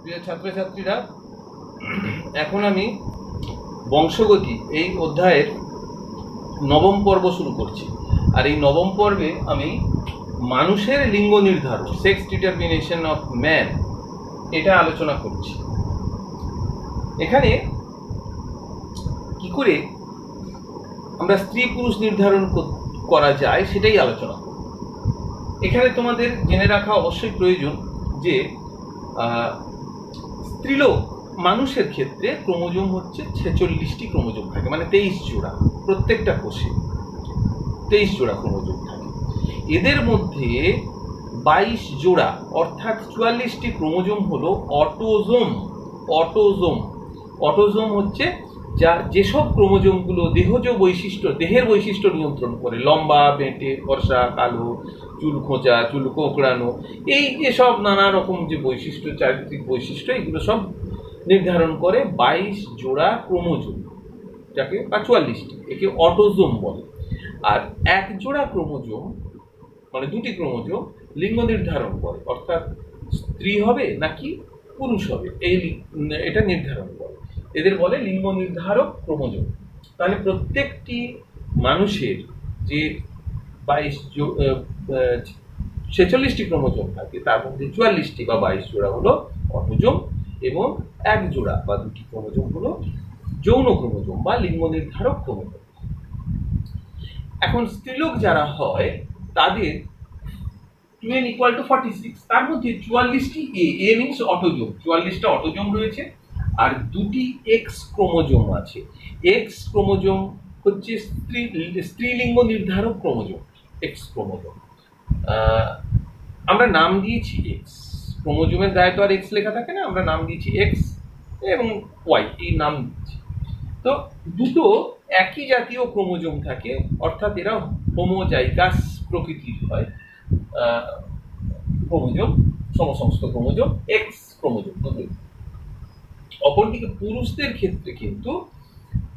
প্রিয় ছাত্রছাত্রীরা, এখন আমি বংশগতি এই অধ্যায়ের নবম পর্ব শুরু করছি। আর এই নবম পর্বে আমি মানুষের লিঙ্গ নির্ধারণ, সেক্স ডিটারমিনেশন অফ ম্যান, এটা আলোচনা করছি। এখানে কি করে আমরা স্ত্রী পুরুষ নির্ধারণ করা যায় সেটাই আলোচনা করব। এখানে তোমাদের জেনে রাখা অবশ্যই প্রয়োজন যে স্ত্রীলোক মানুষের ক্ষেত্রে ক্রোমোজোম হচ্ছে 46টি ক্রোমোজোম থাকে, মানে 23 জোড়া, প্রত্যেকটা কোষে 23 জোড়া ক্রোমোজোম থাকে। এদের মধ্যে 22 জোড়া অর্থাৎ 44টি ক্রোমোজোম হলো অটোজোম। অটোজোম হচ্ছে যেসব ক্রোমোজোমগুলো দেহের বৈশিষ্ট্য নিয়ন্ত্রণ করে, লম্বা, বেঁটে, ফর্সা, কালো, চুল খোঁচা, চুল কোঁকড়ানো, এই যে সব নানা রকম যে বৈশিষ্ট্য, চারিত্রিক বৈশিষ্ট্য, এগুলো সব নির্ধারণ করে 22 জোড়া ক্রোমোজোম, যাকে বা 44টি, একে অটোজোম বলে। আর এক জোড়া ক্রোমোজোম মানে দুটি ক্রোমোজোম লিঙ্গ নির্ধারণ করে, অর্থাৎ স্ত্রী হবে নাকি পুরুষ হবে এটা নির্ধারণ করে। এদের বলে লিঙ্গ নির্ধারক ক্রোমোজোম। তাহলে প্রত্যেকটি মানুষের যে 46টি ক্রোমোজোম থাকে, তার মধ্যে 44টি বা 22 জোড়া হলো অটোজোম, এবং এক জোড়া বা দুটি ক্রোমোজোম হলো যৌন ক্রোমোজোম বা লিঙ্গ নির্ধারক ক্রোমোজোম। এখন স্ত্রীলোক যারা হয় তাদের 2n = 46, তার মধ্যে 44টি এ মিনস অটোজোম, 44টা অটোজোম রয়েছে, আর দুটি এক্স ক্রোমোজোম আছে। এক্স ক্রোমোজোম হচ্ছে স্ত্রীলিঙ্গ নির্ধারক ক্রোমোজোম, এক্স ক্রোমোজোম। আমরা নাম দিয়েছি এক্স, ক্রোমোজোমের গায়ে তো আর এক্স লেখা থাকে না, আমরা নাম দিয়েছি এক্স এবং ওয়াই, এই নাম দিচ্ছি। তো দুটো একই জাতীয় ক্রোমোজোম থাকে, অর্থাৎ এরা হোমোজাইগাস প্রকৃতির হয় ক্রোমোজোম, সমসমস্ত ক্রোমোজোম এক্স ক্রোমোজোম দুটোই। অপরদিকে পুরুষদের ক্ষেত্রে কিন্তু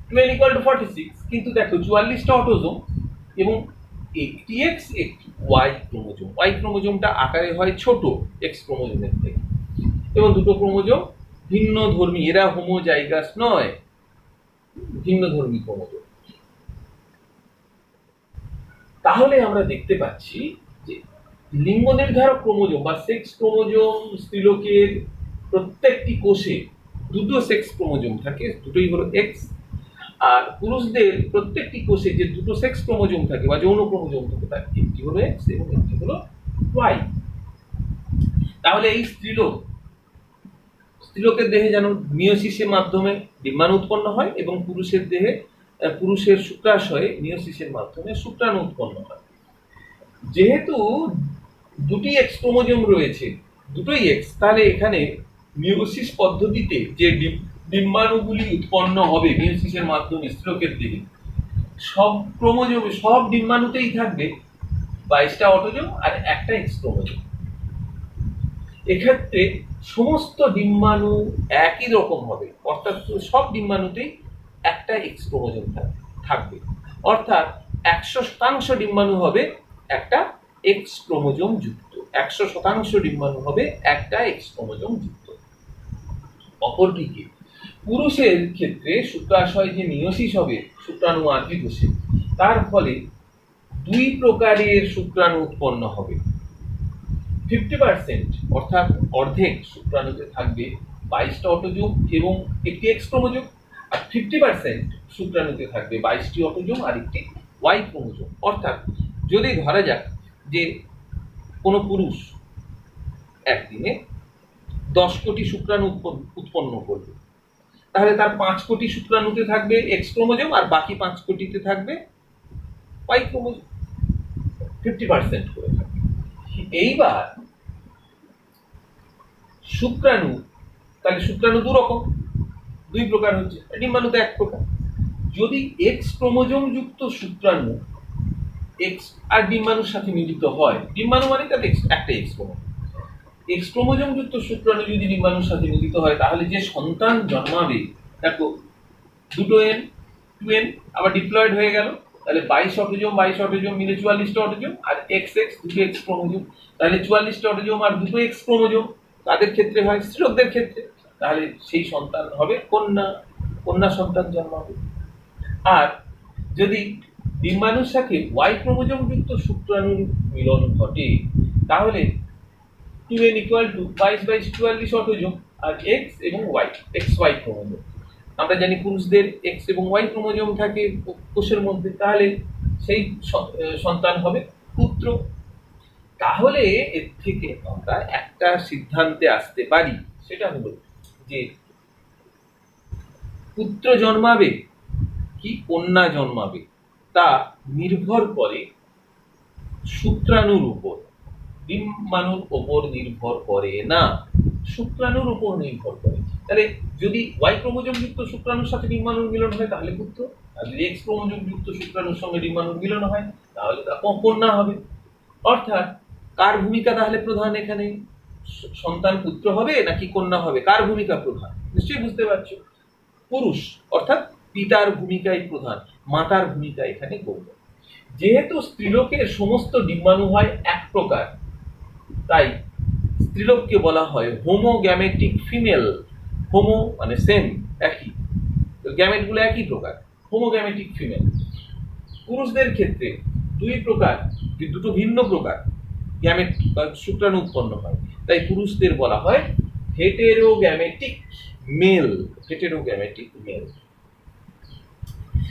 2n = 46, কিন্তু দেখো 44টা অটোজোম এবং একটি এক্স একটি ওয়াই ক্রোমোজোম। ওয়াই ক্রোমোজোমটা আকারে হয় ছোট এক্স ক্রোমোজোমের থেকে, এবং দুটো ক্রোমোজোম ভিন্ন ধর্মী, এরা হোমোজাইগাস নয়, ভিন্ন ধর্মী ক্রোমোজোম। তাহলে আমরা দেখতে পাচ্ছি যে লিঙ্গ নির্ধারক ক্রোমোজোম বা সেক্স ক্রোমোজোম স্ত্রীলোকের প্রত্যেকটি কোষে দুটো সেক্স ক্রোমোজোম থাকে, দুটোই হলো এক্স। আর পুরুষদের প্রত্যেকটি কোষে যে দুটো সেক্স ক্রোমোজোম থাকে বা যৌন ক্রোমোজোম থাকে, তার একটি হলো এক্স এবং একটি হলো ওয়াই। তাহলে এই স্ত্রীলোকের দেহে যেন মিয়োসিসের মাধ্যমে ডিম্বাণু উৎপন্ন হয়, এবং পুরুষের শুক্রাশয়ে মিয়োসিসের মাধ্যমে শুক্রাণু উৎপন্ন হয়। যেহেতু দুটি এক্স ক্রোমোজোম রয়েছে, দুটোই এক্স, তাহলে এখানে মিয়োসিস পদ্ধতিতে যে ডিম্বাণুগুলি উৎপন্ন হবে মিয়োসিসের মাধ্যমে স্ত্রীলোকের দেহে, সব ক্রোমোজোমে, সব ডিম্বাণুতেই থাকবে 22টা অটোজোম আর একটা এক্স ক্রোমোজোম। এক্ষেত্রে সমস্ত ডিম্বাণু একই রকম হবে, অর্থাৎ সব ডিম্বাণুতেই একটা এক্স ক্রোমোজোম থাকবে, অর্থাৎ 100% ডিম্বাণু হবে একটা এক্স ক্রোমোজোম যুক্ত, 100% ডিম্বাণু হবে একটা এক্স ক্রোমোজোম যুক্ত। অপরদিকে পুরুষের ক্ষেত্রে শুক্রাশয় যে মিয়োসিস হবে শুক্রাণু আদি কোষে, তার ফলে দুই প্রকারের শুক্রাণু উৎপন্ন হবে। 50% অর্থাৎ অর্ধেক শুক্রাণুতে থাকবে 22টা অটোজোম এবং একটি এক্স ক্রোমোজোম, আর 50% শুক্রাণুতে থাকবে 22টি অটোজোম আর একটি ওয়াই ক্রোমোজোম। অর্থাৎ যদি ধরা যাক যে কোনো পুরুষ একদিনে 10 কোটি শুক্রাণু উৎপন্ন করবে, তাহলে তার 5 কোটি শুক্রাণুতে থাকবে এক্স ক্রোমোজোম আর বাকি 5 কোটিতে থাকবে ওয়াই ক্রোমোজোম, 50% করে থাকবে। এইবার শুক্রাণু, তাহলে শুক্রাণু দুই প্রকার হচ্ছে, ডিম্বাণু তো এক প্রকার। যদি এক্স ক্রোমোজোম যুক্ত শুক্রাণু এক্স আর ডিম্বাণুর সাথে মিলিত হয়, ডিম্বাণু মানে তাতে একটা এক্স ক্রোমোজোম, এক্স ক্রোমোজোম যুক্ত শুক্রাণু যদি ডিম্বাণুর সাথে মিলিত হয়, তাহলে যে সন্তান জন্মাবে, দেখো দুটো এন, 2n আবার ডিপ্লয়েড হয়ে গেল, তাহলে 22 অটোজোম মিলে 44টা অটোজোম, আর এক্স দুটো এক্স ক্রোমোজোম, তাহলে 44টা অটোজোম আর দুটো এক্স ক্রোমোজোম, কাদের ক্ষেত্রে হয়? স্ত্রীলোকদের ক্ষেত্রে। তাহলে সেই সন্তান হবে কন্যা, কন্যা সন্তান জন্মাবে। আর যদি ডিম্বাণুর সাথে ওয়াই ক্রোমোজোম যুক্ত শুক্রাণুর মিলন ঘটে, তাহলে 2n = 22/44 অটোজোম, আর এক্স এবং ওয়াই, এক্স ওয়াই ক্রোমোজোম। আমরা জানি পুরুষদের এক্স এবং ওয়াই ক্রোমোজোম থাকে কোষের মধ্যে, তাহলে সেই সন্তান হবে পুত্র। তাহলে এর থেকে আমরা একটা সিদ্ধান্তে আসতে পারি, সেটা হলো যে পুত্র জন্মাবে কি কন্যা জন্মাবে তা নির্ভর করে শুক্রাণুর উপর, ডিম্বাণুর উপর নির্ভর করে না, শুক্রাণুর উপর নির্ভর করে। তাহলে যদি ওয়াই ক্রোমোজোম যুক্ত শুক্রাণুর সাথে ডিম্বাণুর মিলন হয় তাহলে পুত্র, আর যদি এক্স ক্রোমোজোম যুক্ত শুক্রাণুর সঙ্গে ডিম্বাণুর মিলন হয় তাহলে তা কন্যা হবে। অর্থাৎ কার ভূমিকা তাহলে প্রধান এখানে? সন্তান পুত্র হবে নাকি কন্যা হবে, কার ভূমিকা প্রধান? নিশ্চয়ই বুঝতে পারছো, পুরুষ অর্থাৎ পিতার ভূমিকাই প্রধান, মাতার ভূমিকা এখানে গৌণ। যেহেতু স্ত্রীলোকের সমস্ত ডিম্বাণু হয় এক প্রকার, তাই স্ত্রীলোককে বলা হয় হোমোগ্যামেটিক ফিমেল। হোমো মানে সেম, একই, গ্যামেটগুলো একই প্রকার, হোমোগ্যামেটিক ফিমেল। পুরুষদের ক্ষেত্রে দুই প্রকার, দুটো ভিন্ন প্রকার গ্যামেট বা শুক্রাণু উৎপন্ন হয়, তাই পুরুষদের বলা হয় হেটেরোগ্যামেটিক মেল, হেটেরোগ্যামেটিক মেল।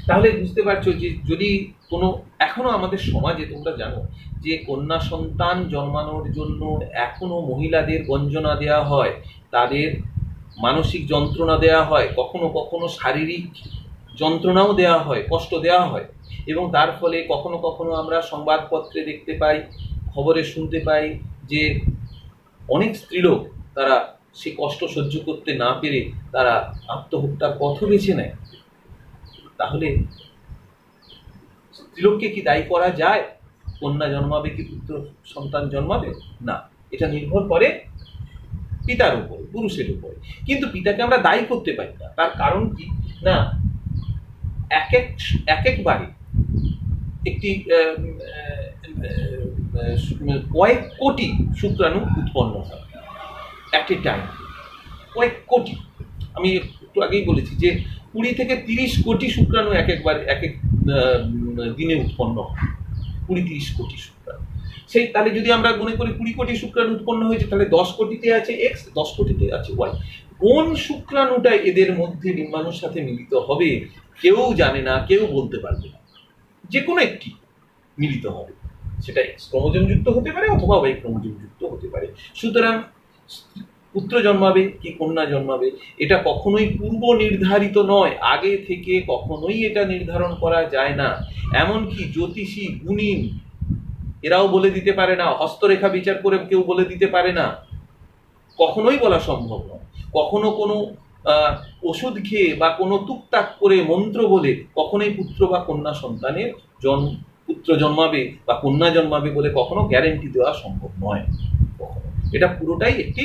তাহলে বুঝতে পারছো যে যদি কোনো, এখনো আমাদের সমাজে তোমরা জানো যে কন্যা সন্তান জন্মানোর জন্য এখনো মহিলাদের গঞ্জনা দেওয়া হয়, তাদের মানসিক যন্ত্রণা দেওয়া হয়, কখনো কখনো শারীরিক যন্ত্রণাও দেওয়া হয়, কষ্ট দেওয়া হয়, এবং তার ফলে কখনো কখনো আমরা সংবাদপত্রে দেখতে পাই, খবরে শুনতে পাই যে অনেক স্ত্রীলোক তারা সে কষ্ট সহ্য করতে না পেরে তারা আত্মহত্যার পথও বেছে নেয়। তাহলে স্ত্রীলোককে কি দায়ী করা যায়? কন্যা জন্মাবে কি পুত্র সন্তান জন্মাবে? না, এটা নির্ভর করে পিতার উপরে, পুরুষের উপরে। কিন্তু পিতাকে আমরা দায়ী করতে পারি না। তার কারণ কি না, এক একবারে একটি কয়েক কোটি শুক্রাণু উৎপন্ন হয় এট এ টাইম, কয়েক কোটি। আমি একটু আগেই বলেছি যে 20 থেকে 30 কোটি শুক্রাণু এক এক দিনে উৎপন্ন হয়, 20-30 কোটি শুক্রাণু। সেই তাহলে যদি আমরা মনে করি 20 কোটি শুক্রাণু উৎপন্ন হয়েছে, তাহলে 10 কোটিতে আছে এক্স, 10 কোটিতে আছে ওয়াই। কোন শুক্রাণুটা এদের মধ্যে ডিম্বাণুর সাথে মিলিত হবে কেউ জানে না, কেউ বলতে পারবে না। যে কোনো একটি মিলিত হবে, সেটা এক্স ক্রোমোজোম যুক্ত হতে পারে অথবা ওয়াই ক্রোমোজোম যুক্ত হতে পারে। সুতরাং পুত্র জন্মাবে কি কন্যা জন্মাবে এটা কখনোই পূর্ব নির্ধারিত নয়, আগে থেকে কখনোই এটা নির্ধারণ করা যায় না। এমনকি জ্যোতিষী, গুণিন এরাও বলে দিতে পারে না, হস্তরেখা বিচার করে কেউ বলে দিতে পারে না, কখনোই বলা সম্ভব নয়। কখনো কোনো ওষুধ খেয়ে বা কোনো টুকটাক করে মন্ত্র বলে কখনোই পুত্র বা কন্যা সন্তানের পুত্র জন্মাবে বা কন্যা জন্মাবে বলে কখনো গ্যারেন্টি দেওয়া সম্ভব নয়। এটা পুরোটাই একটি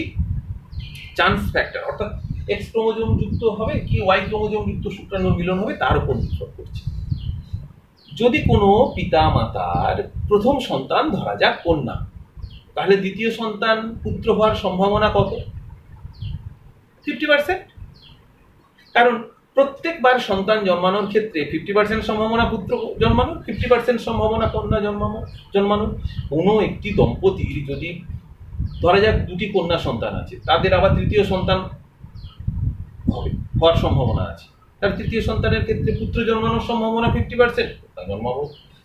চান্স ফ্যাক্টর, অর্থাৎ এক্স ক্রোমোজোম যুক্ত হবে কি ওয়াই ক্রোমোজোম যুক্ত শুক্রাণুর মিলন হবে তার উপর নির্ভর করছে। যদি কোনো পিতা মাতার প্রথম সন্তান ধরা যাক কন্যা, তাহলে দ্বিতীয় সন্তান পুত্র হওয়ার সম্ভাবনা কত? 50%। কারণ প্রত্যেকবার সন্তান জন্মানোর ক্ষেত্রে 50% সম্ভাবনা পুত্র জন্মানোর, 50% সম্ভাবনা কন্যা জন্মানোর। কোনো একটি দম্পতির যদি ধরা যাক দুটি কন্যা সন্তান আছে, তাদের আবার তৃতীয় সন্তান হওয়ার সম্ভাবনা আছে, তার তৃতীয় সন্তানের ক্ষেত্রে পুত্র জন্মানোর সম্ভাবনা 50%,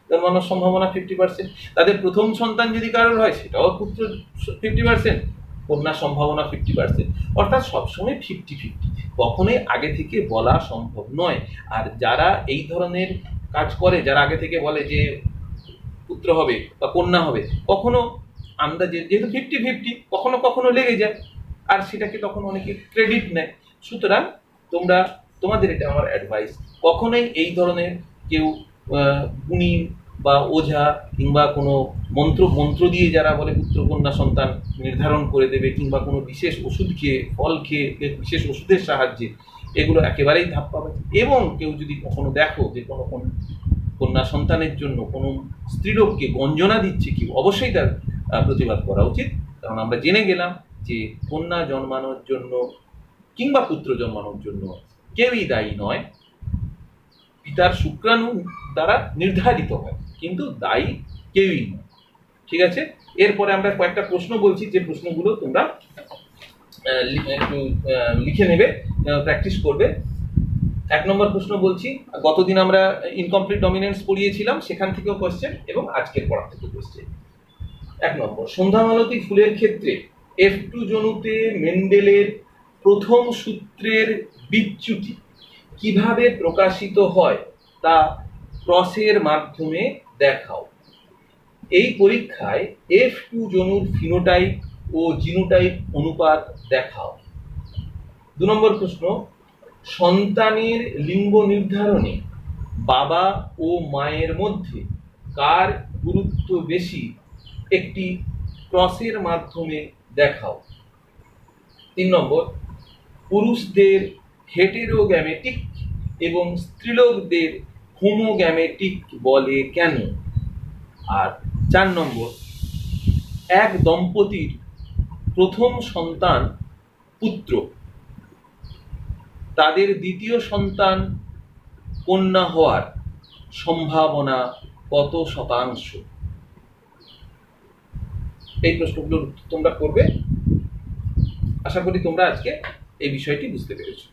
জন্মানোর সম্ভাবনা 50%। তাদের প্রথম সন্তান যদি কারোর হয় সেটাও পুত্র 50%, কন্যার সম্ভাবনা 50%। অর্থাৎ সবসময় 50-50, কখনোই আগে থেকে বলা সম্ভব নয়। আর যারা এই ধরনের কাজ করে, যারা আগে থেকে বলে যে পুত্র হবে বা কন্যা হবে, কখনো আন্দাজে যেহেতু 50-50 কখনো কখনো লেগে যায়, আর সেটাকে তখন অনেকে ক্রেডিট নেয়। সুতরাং তোমাদের এটা আমার অ্যাডভাইস, কখনোই এই ধরনের কেউ গুণী বা ওঝা কিংবা কোনো মন্ত্র দিয়ে যারা বলে পুত্র কন্যা সন্তান নির্ধারণ করে দেবে, কিংবা কোনো বিশেষ ওষুধ খেয়ে, ফল খেয়ে, বিশেষ ওষুধের সাহায্যে, এগুলো একেবারেই ধাপ পাবে। এবং কেউ যদি কখনো দেখো যে কোনো কন্যা সন্তানের জন্য কোনো স্ত্রীলোককে গঞ্জনা দিচ্ছে, কি অবশ্যই তার প্রতিবাদ করা উচিত। কারণ আমরা জেনে গেলাম যে কন্যা জন্মানোর জন্য কিংবা পুত্র জন্মানোর জন্য কেউই দায়ী নয়, পিতার শুক্রাণু দ্বারা নির্ধারিত হয়, কিন্তু দায়ী কেউই নয়। ঠিক আছে, এরপরে আমরা কয়েকটা প্রশ্ন বলছি, যে প্রশ্নগুলো তোমরা একটু লিখে নেবে, প্র্যাকটিস করবে। 1 নম্বর প্রশ্ন বলছি, গতদিন আমরা ইনকমপ্লিট ডমিনেন্স পড়িয়েছিলাম, সেখান থেকেও কোশ্চেন এবং আজকের পড়া থেকে কোশ্চেন। 1 নম্বর, সন্ধ্যামালতী ফুলের ক্ষেত্রে F2 জনুতে মেন্ডেলের প্রথম সূত্রের বিচ্যুতি কিভাবে প্রকাশিত হয় তা ক্রসের মাধ্যমে দেখাও। এই পরীক্ষায় F2 জনুর ফিনোটাইপ ও জিনোটাইপ অনুপাত দেখাও। 2 নম্বর প্রশ্ন, সন্তানের লিঙ্গ নির্ধারণে বাবা ও মায়ের মধ্যে কার গুরুত্ব বেশি একটি ক্রসের মাধ্যমে দেখাও। 3 নম্বর, পুরুষদের হেটেরোগ্যামেটিক এবং স্ত্রীলোকদের হোমোগ্যামেটিক বলে কেন। আর 4 নম্বর, এক দম্পতির প্রথম সন্তান পুত্র, তাদের দ্বিতীয় সন্তান কন্যা হওয়ার সম্ভাবনা কত শতাংশ। এই প্রশ্নগুলোর উত্তর তোমরা করবে। আশা করি তোমরা আজকে এই বিষয়টি বুঝতে পেরেছো।